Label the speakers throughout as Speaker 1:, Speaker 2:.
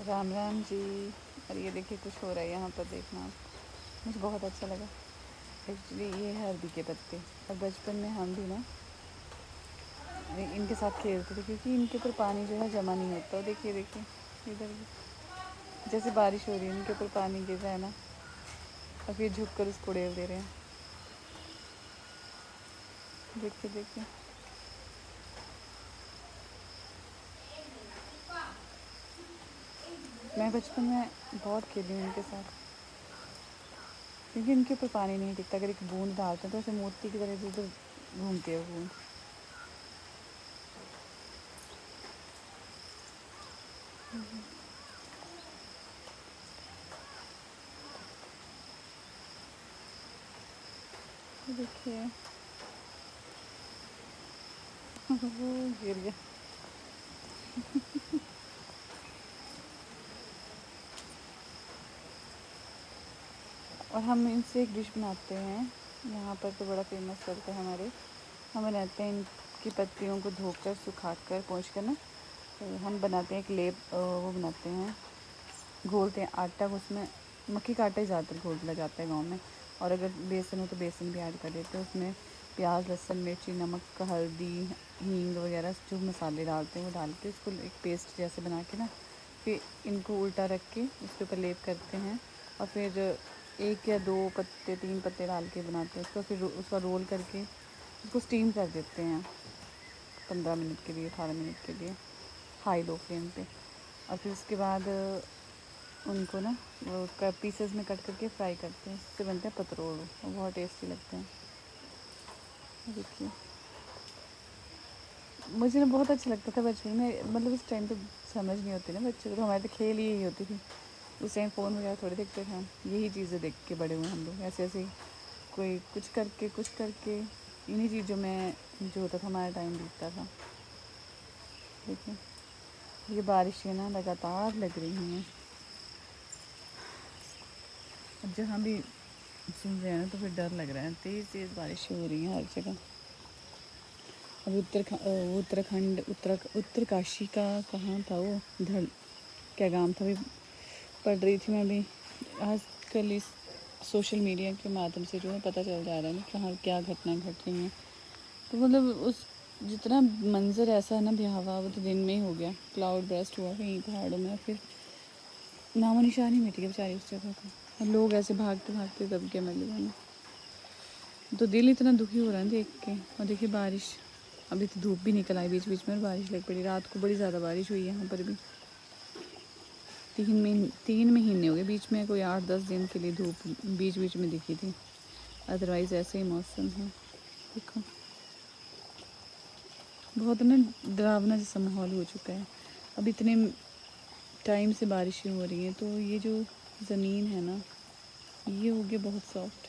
Speaker 1: राम राम जी। और ये देखिए कुछ हो रहा है यहाँ पर, देखना मुझे बहुत अच्छा लगा। एक्चुअली ये है अरबी के पत्ते, और बचपन में हम भी ना इनके साथ खेलते थे, क्योंकि इनके ऊपर पानी जो है जमा नहीं होता। देखिए देखिए, इधर भी जैसे बारिश हो रही है, इनके ऊपर पानी गिर रहा है ना, और फिर झुक कर उसको उड़ेल दे रहे हैं। देखिए देखिए, मैं बचपन में बहुत खेली हूँ इनके साथ, क्योंकि इनके ऊपर पानी नहीं टिकता। अगर एक बूंद डालते हैं तो ऐसे मोती की तरह इधर घूमती है बूंद। देखिए वो गिर गया। और हम इनसे एक डिश बनाते हैं यहाँ पर, तो बड़ा फेमस चलता है हमारे। हम बनाते हैं इनकी पत्तियों को धोकर सुखा कर पोंछ कर ना, तो हम बनाते हैं एक लेप, वो बनाते हैं, घोलते हैं आटा। उसमें मक्की का आटा ही ज़्यादातर घोला जाता है गाँव में, और अगर बेसन हो तो बेसन भी ऐड कर देते हैं उसमें। प्याज, लहसुन, मिर्ची, नमक, हल्दी, हींग वगैरह जो मसाले डालते हैं वो डाल के उसको एक पेस्ट जैसे बना के ना, फिर इनको उल्टा रख के उसके ऊपर लेप करते हैं। और फिर एक या दो पत्ते, 3 पत्ते डाल के बनाते हैं उसको। फिर उसका रोल करके उसको स्टीम कर देते हैं 15 मिनट के लिए, 18 मिनट के लिए, हाई लो फ्लेम पे। और फिर उसके बाद उनको ना वो पीसेस में कट करके फ्राई करते हैं। इससे बनते हैं पतरोड़, वो बहुत टेस्टी लगते हैं। देखिए, मुझे ना बहुत अच्छा लगता था बचपन में। मतलब उस टाइम तो समझ नहीं होती ना बच्चों को, तो हमारे तो खेल यही होती थी। उस टाइम फ़ोन वगैरह थोड़े देखते थे हम, यही चीज़ें देख के बड़े हुए हम लोग। ऐसे ऐसे कोई कुछ करके इन्हीं चीज़ों में जो होता था हमारा टाइम बीतता था। देखिए, ये बारिशें ना लगातार लग रही हैं। अब जहाँ भी सुन रहे हैं ना, तो फिर डर लग रहा है। तेज़ तेज़ बारिशें हो रही हैं हर जगह। अब उत्तरकाशी का कहाँ था वो, धड़ क्या गांव था भी, पढ़ रही थी मैं भी आजकल इस सोशल मीडिया के माध्यम से, जो है पता चल जा रहा है ना कहाँ क्या घटना घट रही हैं। तो मतलब उस जितना मंजर ऐसा है ना भयावह, वो तो दिन में ही हो गया। क्लाउड बर्स्ट हुआ कहीं पहाड़ों में, फिर नामो निशान ही मिट गया बेचारी उस जगह का। और लोग ऐसे भागते भागते दब गए मलबे में। तो दिल इतना दुखी हो रहा है देख के। और देखिए बारिश, अभी तो धूप भी निकल आई बीच बीच में, और बारिश लग पड़ी। रात को बड़ी ज़्यादा बारिश हुई है यहाँ पर भी। 3 महीने हो गए, बीच में कोई 8-10 दिन के लिए धूप बीच बीच में दिखी थी। अदरवाइज़ ऐसे ही मौसम है। देखो, बहुत ना डरावना जैसा माहौल हो चुका है। अब इतने टाइम से बारिशें हो रही हैं, तो ये जो ज़मीन है ना, ये हो गई बहुत सॉफ्ट,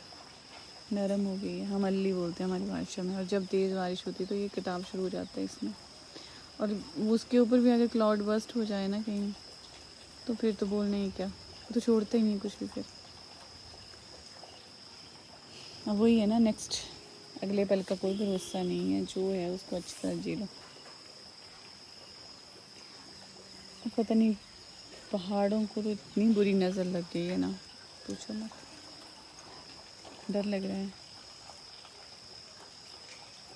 Speaker 1: नरम हो गई है। हम अल्ली बोलते हैं हमारी भाषा में। और जब तेज़ बारिश होती है तो ये कटाव शुरू हो जाता है इसमें। और उसके ऊपर भी अगर क्लाउड बर्स्ट हो जाए ना कहीं, तो फिर तो बोलने ही क्या, वो तो छोड़ते ही नहीं कुछ भी फिर। अब वही है ना, नेक्स्ट अगले पल का कोई भरोसा नहीं है। जो है उसको अच्छी तरह जी लो। पता नहीं, पहाड़ों को तो इतनी बुरी नज़र लग गई है ना, पूछो मत। डर लग रहा है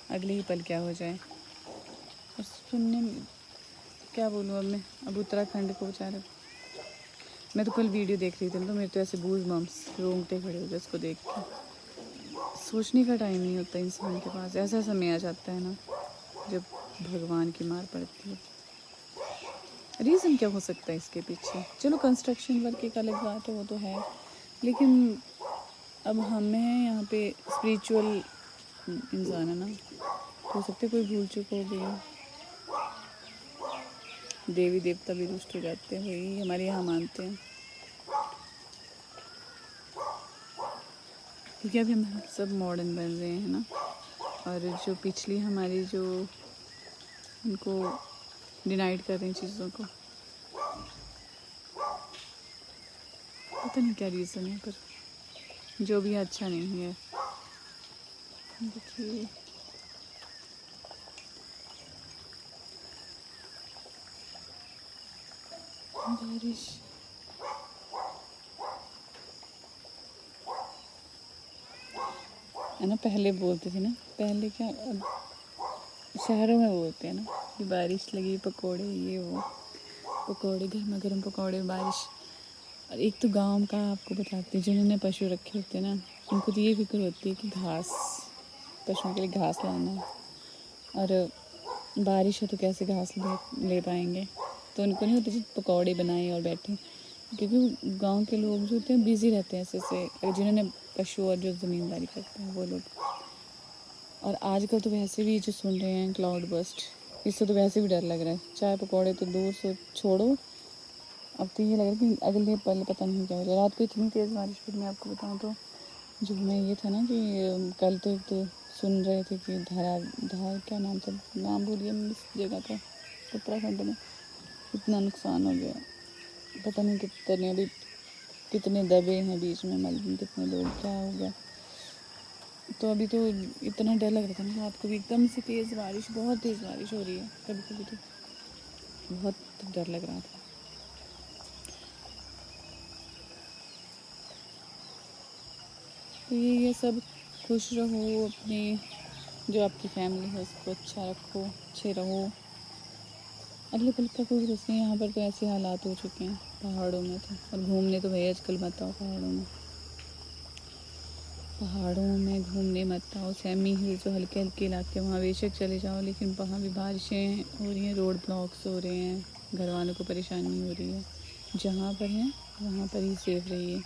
Speaker 1: अगले ही पल क्या हो जाए। और सुनने में क्या बोलूँ अब मैं, अब उत्तराखंड को बेचारा, मैं तो कल वीडियो देख रही थी तो मेरे तो ऐसे बूज बम्स, रोंगटे खड़े हो गए उसको देख के। सोचने का टाइम नहीं होता इंसान के पास। ऐसा समय आ जाता है ना जब भगवान की मार पड़ती है। रीज़न क्या हो सकता है इसके पीछे? चलो कंस्ट्रक्शन वर्क एक अलग बात है, वो तो है, लेकिन अब हमें यहाँ पे स्पिरिचुअल इंसान है ना, तो हो सकता है कोई भूल चूक हो गई, देवी देवता भी रुष्ट हो जाते हैं, वही हमारे यहाँ मानते हैं। क्योंकि अभी हम सब मॉडर्न बन रहे हैं ना, और जो पिछली हमारी जो उनको डिनाइड कर रहे हैं चीज़ों को, पता नहीं क्या रीज़न है, पर जो भी अच्छा नहीं है। देखिए, बारिश है ना। पहले बोलते थे ना, पहले क्या शहरों में बोलते हैं ना कि बारिश लगी पकोड़े ये वो, पकोड़े गर्मा गर्म पकोड़े बारिश। और एक तो गांव का आपको बताते हैं, जिन्होंने पशु रखे होते हैं ना, उनको तो ये फिक्र होती है कि घास, पशुओं के लिए घास लाना है, और बारिश है तो कैसे घास ले पाएंगे, तो उनको नहीं होता पकौड़े बनाए और बैठे। क्योंकि गांव के लोग जो होते हैं बिज़ी रहते हैं ऐसे जिन्होंने पशु और जो ज़मींदारी करते हैं वो लोग। और आजकल तो वैसे भी जो सुन रहे हैं क्लाउड बस्ट, इससे तो वैसे भी डर लग रहा है। चाय पकौड़े तो दूर से छोड़ो, अब तो ये लग रहा है कि अगले पल पता नहीं क्या हो जाए। रात को इतनी तेज़ बारिश, फिर मैं आपको बताऊँ तो जो हमें ये था ना कि कल तो एक तो सुन रहे थे कि धार क्या नाम था, नाम भूलिए इस जगह का, उत्तराखंड में इतना नुकसान हो गया। पता नहीं कितने अभी कितने दबे हैं बीच में, मलबे कितने लोग, क्या हो गया। तो अभी तो इतना डर लग रहा था ना रात को भी, एकदम से तेज़ बारिश, बहुत तेज़ बारिश हो रही है, कभी कभी तो बहुत डर लग रहा था। तो ये सब खुश रहो, अपने जो आपकी फैमिली है उसको अच्छा रखो, अच्छे रहो। अगले पल का कोई कुछ नहीं। यहाँ पर तो ऐसे हालात हो चुके हैं पहाड़ों में तो, और घूमने तो भैया आजकल मत आओ पहाड़ों में घूमने मत आओ। सेमी हिल जो हल्के हल्के इलाके वहाँ बेशक चले जाओ, लेकिन वहाँ भी बारिशें हो रही हैं, रोड ब्लॉक्स हो रहे हैं, घर वालों को परेशानी हो रही है। जहाँ पर हैं वहाँ पर ही सेफ रहिए।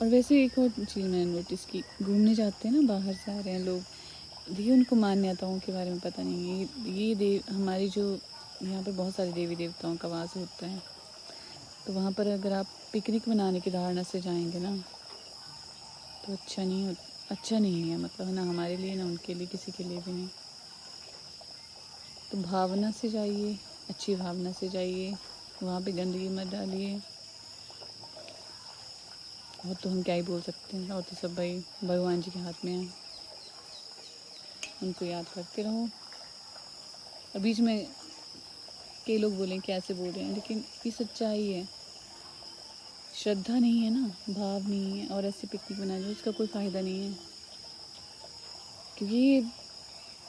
Speaker 1: और वैसे एक और चीज़ मैंने नोटिस की, घूमने जाते हैं ना, बाहर से आ रहे हैं लोग, देखिए उनको मान्यताओं के बारे में पता नहीं है। ये हमारी जो यहाँ पर बहुत सारे देवी देवताओं का वास होता है, तो वहाँ पर अगर आप पिकनिक मनाने की धारणा से जाएंगे ना तो अच्छा नहीं है, मतलब है ना, हमारे लिए ना उनके लिए, किसी के लिए भी नहीं। तो भावना से जाइए, अच्छी भावना से जाइए, वहाँ पे गंदगी मत डालिए। और तो हम क्या ही बोल सकते हैं, और तो सब भाई भगवान जी के हाथ में है, उनको याद करते रहो। और बीच में कई लोग बोलें कि ऐसे बोल रहे हैं, लेकिन ये सच्चाई है। श्रद्धा नहीं है ना, भाव नहीं है, और ऐसे पिकनिक मना जाए उसका कोई फ़ायदा नहीं है। क्योंकि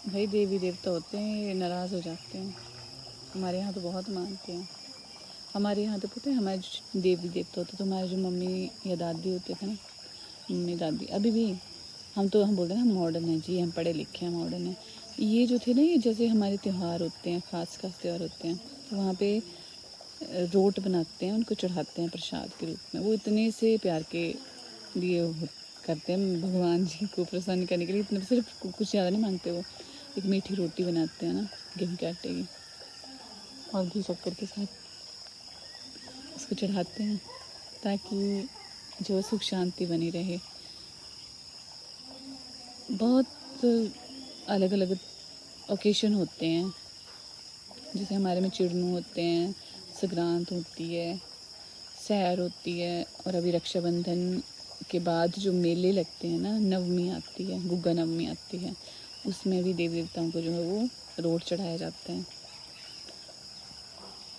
Speaker 1: भाई देवी देवता होते हैं, ये नाराज़ हो जाते हैं। हमारे यहाँ तो बहुत मानते हैं। हमारे यहाँ तो पता है, हमारे जो देवी देवता होते, तो हमारे जो मम्मी या दादी होते थे ना, मम्मी दादी, अभी भी हम बोलते हैं ना मॉडर्न है जी, हम पढ़े लिखे हैं, मॉडर्न है। ये जो थे ना, ये जैसे हमारे त्यौहार होते हैं, ख़ास त्यौहार होते हैं, तो वहाँ पे रोट बनाते हैं, उनको चढ़ाते हैं प्रसाद के रूप में। वो इतने से प्यार के लिए करते हैं, भगवान जी को प्रसन्न करने के लिए, इतना सिर्फ कुछ ज़्यादा नहीं मांगते। वो एक मीठी रोटी बनाते हैं ना गेहूँ के आटे की, और घी शक्कर के साथ उसको चढ़ाते हैं, ताकि जो सुख शांति बनी रहे। बहुत अलग अलग ओकेशन होते हैं, जैसे हमारे में चिड़नू होते हैं, संक्रांत होती है, सैर होती है, और अभी रक्षाबंधन के बाद जो मेले लगते हैं ना, नवमी आती है, गुग्गा नवमी आती है, उसमें भी देवी देवताओं को जो है वो रोट चढ़ाया जाता है।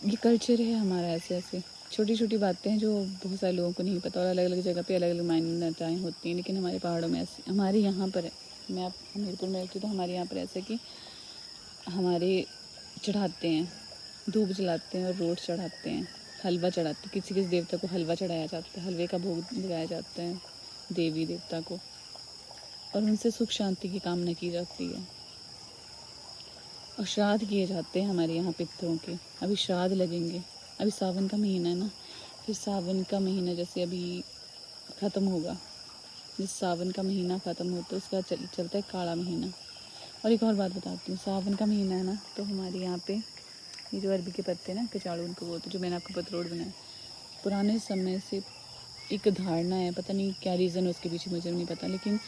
Speaker 1: ये कल्चर है हमारा। ऐसे ऐसे छोटी छोटी बातें हैं जो बहुत सारे लोगों को नहीं पता, और अलग अलग जगह पे अलग अलग मान्यताएँ होती हैं, लेकिन हमारे पहाड़ों में ऐसे, हमारे यहाँ पर है, मैं आप हमीरपुर में रहती हूँ, तो हमारे यहाँ पर ऐसा कि हमारे चढ़ाते हैं, धूप जलाते हैं और रोट चढ़ाते हैं, हलवा चढ़ाते हैं, किसी किसी देवता को हलवा चढ़ाया जाता है, हलवे का भोग लगाया जाता है देवी देवता को, और उनसे सुख शांति की कामना की जाती है। और श्राद्ध किए जाते हैं हमारे यहाँ पितरों के। अभी श्राद्ध लगेंगे, अभी सावन का महीना है ना, फिर सावन का महीना जैसे अभी ख़त्म होगा, जिस सावन का महीना ख़त्म होता है उसका चलता है काला महीना। और एक और बात बताती हूँ, सावन का महीना है ना, तो हमारे यहाँ पे ये जो अरबी के पत्ते ना, कचाड़ू उनको बोलते, जो मैंने आपको पतरोड़ बनाया, पुराने समय से एक धारणा है, पता नहीं क्या रीज़न है उसके पीछे, मुझे नहीं पता, लेकिन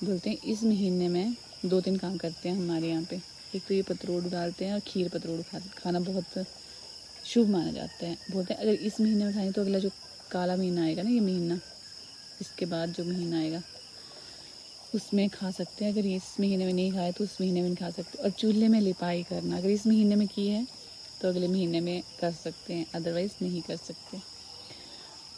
Speaker 1: बोलते हैं इस महीने में 2-3 काम करते हैं हमारे यहाँ पे। एक तो ये पतरोड़ डालते हैं, और खीर पतरोड़ खाना बहुत शुभ माना जाता है। बोलते हैं अगर इस महीने में खाएं तो अगला जो काला महीना आएगा ना, ये महीना, इसके बाद जो महीना आएगा उसमें खा सकते हैं। अगर इस महीने में नहीं खाए तो उस महीने में नहीं खा सकते। और चूल्हे में लिपाई करना अगर इस महीने में की है तो अगले महीने में कर सकते हैं, अदरवाइज़ नहीं कर सकते।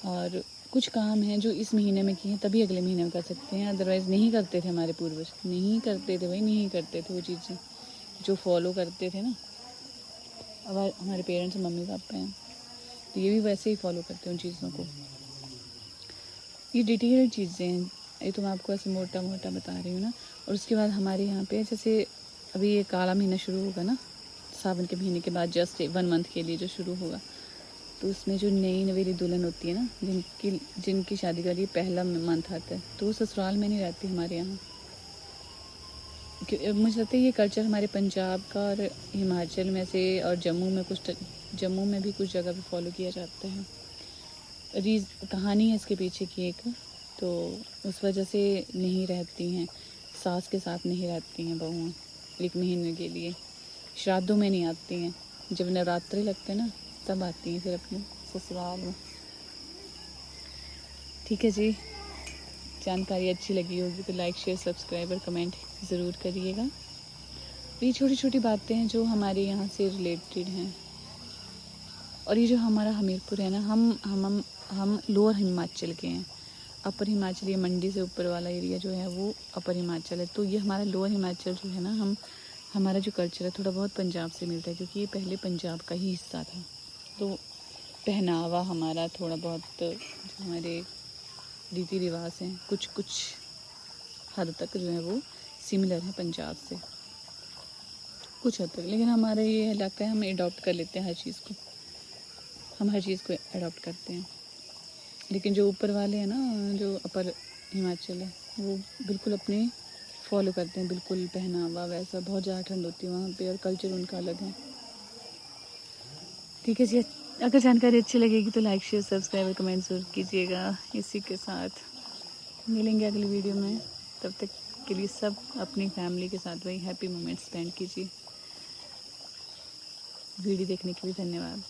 Speaker 1: और कुछ काम हैं जो इस महीने में किए तभी अगले महीने में कर सकते हैं, अदरवाइज़ नहीं करते थे। हमारे पूर्वज नहीं करते थे भाई, नहीं करते थे वो चीज़ें जो फॉलो करते थे ना। अब हमारे पेरेंट्स मम्मी पापा हैं तो ये भी वैसे ही फॉलो करते हैं उन चीज़ों को। ये डिटेल चीज़ें हैं, ये तो मैं आपको ऐसे मोटा मोटा बता रही हूँ ना। और उसके बाद हमारे यहाँ पे जैसे अभी ये काला महीना शुरू होगा ना, सावन के महीने के बाद जस्ट 1 मंथ के लिए जो शुरू होगा, तो उसमें जो नई नवेली दुल्हन होती है ना, जिनकी शादी का लिए पहला मंथ आता है, तो वो ससुराल में नहीं रहती हमारे यहाँ। मुझे लगता है ये कल्चर हमारे पंजाब का और हिमाचल में से और जम्मू में भी कुछ जगह पे फॉलो किया जाता है। कहानी है इसके पीछे की एक, तो उस वजह से नहीं रहती हैं, सास के साथ नहीं रहती हैं बहुआँ 1 महीने के लिए, श्राद्धों में नहीं आती हैं, जब नवरात्रि लगते हैं ना तब आती हैं फिर अपने ससुराल में। ठीक है जी, जानकारी अच्छी लगी होगी तो लाइक शेयर सब्सक्राइब और कमेंट ज़रूर करिएगा। ये छोटी छोटी बातें हैं जो हमारे यहाँ से रिलेटेड हैं। और ये जो हमारा हमीरपुर है ना, हम लोअर हिमाचल के हैं। अपर हिमाचल, ये मंडी से ऊपर वाला एरिया जो है वो अपर हिमाचल है। तो ये हमारा लोअर हिमाचल जो है ना, हमारा जो कल्चर है थोड़ा बहुत पंजाब से मिलता है, क्योंकि ये पहले पंजाब का ही हिस्सा था। तो पहनावा हमारा थोड़ा बहुत, हमारे रीति रिवाज हैं कुछ हद तक जो है वो सिमिलर है पंजाब से, कुछ हद तक। लेकिन हमारा ये इलाका है, हम अडॉप्ट कर लेते हैं हर चीज़ को, हम हर चीज़ को अडॉप्ट करते हैं। लेकिन जो ऊपर वाले हैं ना, जो अपर हिमाचल है, वो बिल्कुल अपने फॉलो करते हैं, बिल्कुल पहनावा वैसा। बहुत ज़्यादा ठंड होती है वहाँ पे और कल्चर उनका अलग है। ठीक है जी, अगर जानकारी अच्छी लगेगी तो लाइक शेयर सब्सक्राइब और कमेंट ज़रूर कीजिएगा। इसी के साथ मिलेंगे अगली वीडियो में, तब तक के लिए सब अपनी फैमिली के साथ वही हैप्पी मोमेंट स्पेंड कीजिए। वीडियो देखने के लिए धन्यवाद।